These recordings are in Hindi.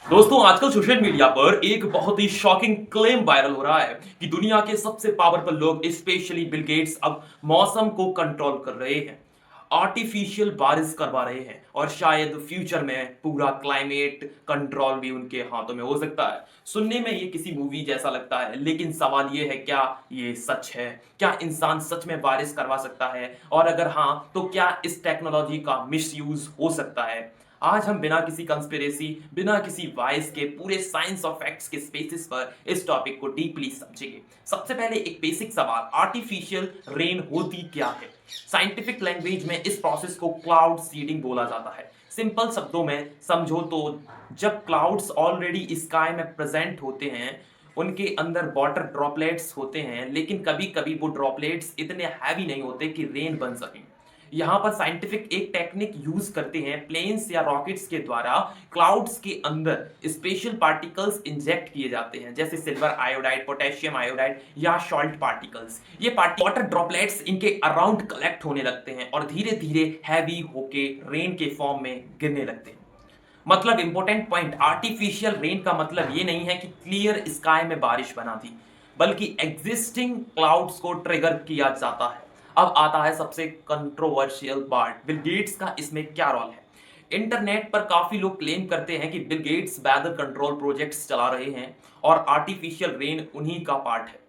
दोस्तों आजकल सोशल मीडिया पर एक बहुत ही शॉकिंग क्लेम वायरल हो रहा है कि दुनिया के सबसे पावरफुल लोग स्पेशली बिल गेट्स अब मौसम को कंट्रोल कर रहे हैं, आर्टिफिशियल बारिश करवा रहे हैं और शायद फ्यूचर में पूरा क्लाइमेट कंट्रोल भी उनके हाथों में हो सकता है। सुनने में ये किसी मूवी जैसा लगता है, लेकिन सवाल ये है क्या ये सच है? क्या इंसान सच में बारिश करवा सकता है? और अगर हाँ, तो क्या इस टेक्नोलॉजी का मिसयूज हो सकता है? आज हम बिना किसी कंस्पिरेसी, बिना किसी वाइस के पूरे साइंस और फैक्ट्स के स्पेसिस पर इस टॉपिक को डीपली समझेंगे। सबसे पहले एक बेसिक सवाल, आर्टिफिशियल रेन होती क्या है? साइंटिफिक लैंग्वेज में इस प्रोसेस को क्लाउड सीडिंग बोला जाता है। सिंपल शब्दों में समझो तो जब क्लाउड्स ऑलरेडी स्काई में प्रेजेंट होते हैं, उनके अंदर वाटर ड्रॉपलेट्स होते हैं, लेकिन कभी कभी वो ड्रॉपलेट्स इतने हैवी नहीं होते कि रेन बन सकें। यहाँ पर साइंटिफिक एक टेक्निक यूज करते हैं, प्लेन्स या रॉकेट्स के द्वारा क्लाउड्स के अंदर स्पेशल पार्टिकल्स इंजेक्ट किए जाते हैं, जैसे सिल्वर आयोडाइड, पोटेशियम आयोडाइड या सॉल्ट पार्टिकल्स। ये वाटर ड्रॉपलेट्स इनके अराउंड कलेक्ट होने लगते हैं और धीरे धीरे हैवी होके रेन के फॉर्म में गिरने लगते हैं। मतलब इंपॉर्टेंट पॉइंट, आर्टिफिशियल रेन का मतलब ये नहीं है कि क्लियर स्काई में बारिश बना दी, बल्कि एग्जिस्टिंग क्लाउड्स को ट्रिगर किया जाता है। अब आता है सबसे कंट्रोवर्शियल पार्ट, बिल गेट्स का इसमें क्या रोल है? इंटरनेट पर काफी लोग क्लेम करते हैं कि Bill Gates weather control projects चला रहे हैं और आर्टिफिशियल रेन उन्हीं का पार्ट है।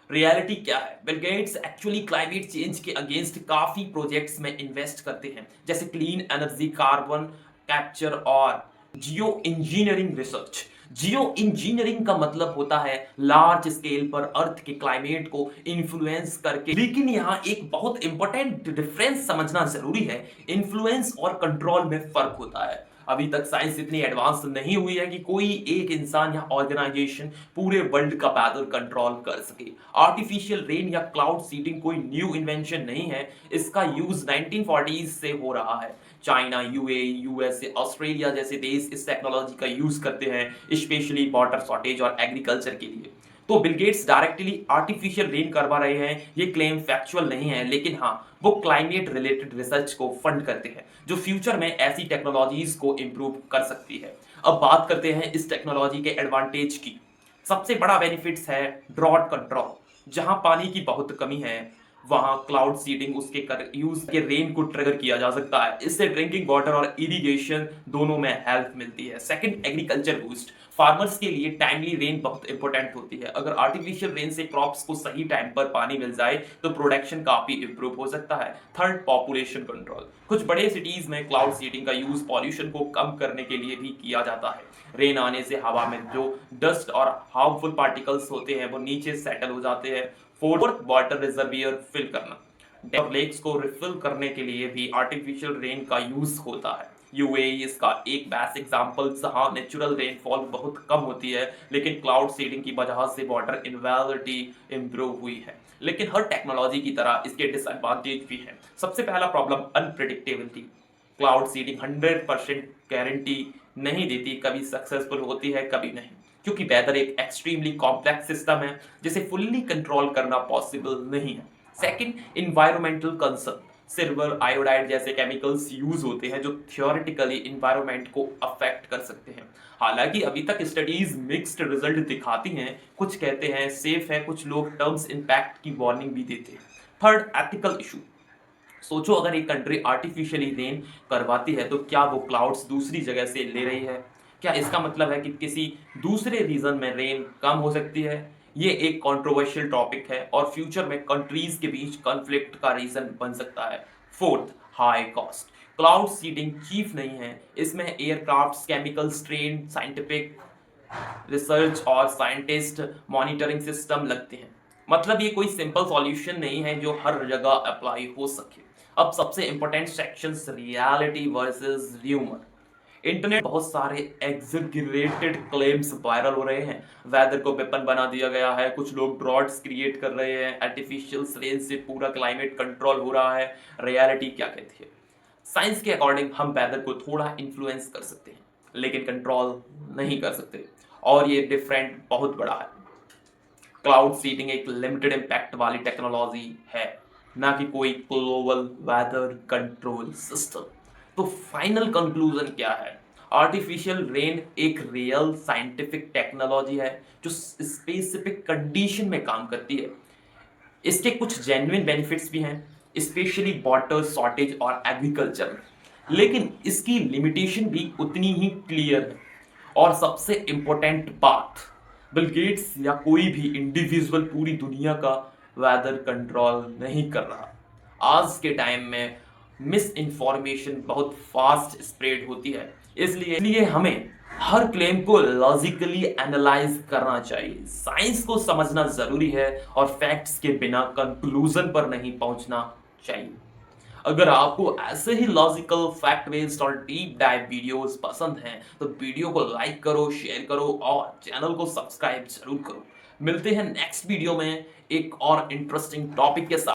रियलिटी क्या है? Bill Gates actually climate change के अगेंस्ट काफी प्रोजेक्ट्स में इन्वेस्ट करते हैं, जैसे क्लीन एनर्जी, कार्बन कैप्चर और जियो इंजीनियरिंग रिसर्च। जियो इंजीनियरिंग का मतलब होता है लार्ज स्केल पर अर्थ के क्लाइमेट को इन्फ्लुएंस करके। लेकिन यहाँ एक बहुत इंपॉर्टेंट डिफरेंस समझना जरूरी है, इन्फ्लुएंस और कंट्रोल में फर्क होता है। अभी तक साइंस इतनी एडवांस नहीं हुई है कि कोई एक इंसान या ऑर्गेनाइजेशन पूरे वर्ल्ड का वेदर कंट्रोल कर सके। आर्टिफिशियल रेन या क्लाउड सीडिंग कोई न्यू इन्वेंशन नहीं है, इसका यूज 1940s से हो रहा है। चाइना, यूएई, यूएसए, ऑस्ट्रेलिया जैसे देश इस टेक्नोलॉजी का यूज करते हैं, स्पेशली वाटर शॉर्टेज और एग्रीकल्चर के लिए। तो Bill Gates directly artificial rain करवा रहे हैं, ये क्लेम फैक्चुअल नहीं है, लेकिन हाँ, वो क्लाइमेट रिलेटेड रिसर्च को फंड करते हैं जो फ्यूचर में ऐसी टेक्नोलॉजीज को इंप्रूव कर सकती है। अब बात करते हैं इस टेक्नोलॉजी के एडवांटेज की। सबसे बड़ा बेनिफिट्स है ड्रॉट कंट्रोल। जहां पानी की बहुत कमी है, वहां क्लाउड सीडिंग उसके यूज के रेन को ट्रिगर किया जा सकता है। इससे ड्रिंकिंग वाटर और इरिगेशन दोनों में हेल्प मिलती है। Second, agriculture boost. फार्मर्स के लिए टाइमली रेन बहुत इंपॉर्टेंट होती है। अगर आर्टिफिशियल रेन से क्रॉप्स को सही टाइम पर पानी मिल जाए तो प्रोडक्शन काफी इंप्रूव हो सकता है। Third, population control. कुछ बड़े सिटीज में क्लाउड सीडिंग का यूज पॉल्यूशन को कम करने के लिए भी किया जाता है। रेन आने से हवा में जो डस्ट और हार्मफुल पार्टिकल्स होते हैं वो नीचे सेटल हो जाते हैं। फोर्थ, वाटर रिजर्वियर फिल करना। और लेक्स को रिफिल करने के लिए भी आर्टिफिशियल रेन का यूज होता है। यूएई इसका एक बेस्ट एग्जांपल, जहां नेचुरल रेनफॉल बहुत कम होती है, लेकिन क्लाउड सीडिंग की वजह से वाटर अवेलेबिलिटी इंप्रूव हुई है। लेकिन हर टेक्नोलॉजी की तरह इसके डिसएडवांटेज भी हैं। सबसे पहला problem, unpredictability. Cloud seeding 100% guarantee नहीं देती, कभी सक्सेसफुल होती है कभी नहीं, क्योंकि वेदर एक एक्सट्रीमली कॉम्प्लेक्स सिस्टम है जिसे फुल्ली कंट्रोल करना पॉसिबल नहीं है। Second, environmental concern. Silver iodide जैसे केमिकल्स यूज होते हैं जो थियोरेटिकली इन्वायरमेंट को अफेक्ट कर सकते हैं। हालांकि अभी तक स्टडीज मिक्स्ड रिजल्ट दिखाती हैं, कुछ कहते हैं सेफ है, कुछ लोग टर्म्स इम्पैक्ट की वार्निंग भी देते हैं। Third, ethical issue. सोचो अगर एक कंट्री आर्टिफिशियली रेन करवाती है तो क्या वो क्लाउड्स दूसरी जगह से ले रही है? क्या इसका मतलब है कि किसी दूसरे रीजन में रेन कम हो सकती है? ये एक कंट्रोवर्शियल टॉपिक है और फ्यूचर में कंट्रीज के बीच कॉन्फ्लिक्ट का रीजन बन सकता है। Fourth, high cost. Cloud seeding chief नहीं है, इसमें aircraft, chemicals, train, scientific research और साइंटिस्ट मॉनिटरिंग सिस्टम लगते हैं। मतलब ये कोई सिंपल सॉल्यूशन नहीं है जो हर जगह अप्लाई हो सके। अब सबसे important sections, reality versus rumour. Internet बहुत सारे एग्जैगरेटेड क्लेम्स वायरल हो रहे हैं। वेदर को वेपन बना दिया गया है, कुछ लोग ड्रॉट्स क्रिएट कर रहे हैं, आर्टिफिशियल रेन से पूरा क्लाइमेट कंट्रोल हो रहा है। रियलिटी क्या कहती है? साइंस के अकॉर्डिंग हम वेदर को थोड़ा इन्फ्लुएंस कर सकते हैं, लेकिन कंट्रोल नहीं कर सकते, और ये डिफरेंट बहुत बड़ा है। क्लाउड सीडिंग एक लिमिटेड इम्पैक्ट वाली टेक्नोलॉजी है, ना कि कोई ग्लोबल वेदर कंट्रोल सिस्टम। तो फाइनल कंक्लूजन क्या है? आर्टिफिशियल रेन एक रियल साइंटिफिक टेक्नोलॉजी है जो स्पेसिफिक कंडीशन में काम करती है। इसके कुछ जेन्युइन बेनिफिट्स भी हैं, स्पेशली वाटर शॉर्टेज और एग्रीकल्चर में, लेकिन इसकी लिमिटेशन भी उतनी ही क्लियर है। और सबसे इंपॉर्टेंट बात, बिल गेट्स या कोई भी इंडिविजुअल पूरी दुनिया का वेदर कंट्रोल नहीं कर रहा। आज के टाइम में मिस इन्फॉर्मेशन बहुत फास्ट स्प्रेड होती है, इसलिए हमें हर क्लेम को लॉजिकली एनालाइज करना चाहिए। साइंस को समझना जरूरी है और फैक्ट्स के बिना कंक्लूजन पर नहीं पहुंचना चाहिए। अगर आपको ऐसे ही लॉजिकल फैक्ट बेस्ड और डीप डाइव वीडियोस पसंद हैं तो वीडियो को लाइक करो, शेयर करो और चैनल को सब्सक्राइब जरूर करो। मिलते हैं नेक्स्ट वीडियो में एक और इंटरेस्टिंग टॉपिक के साथ।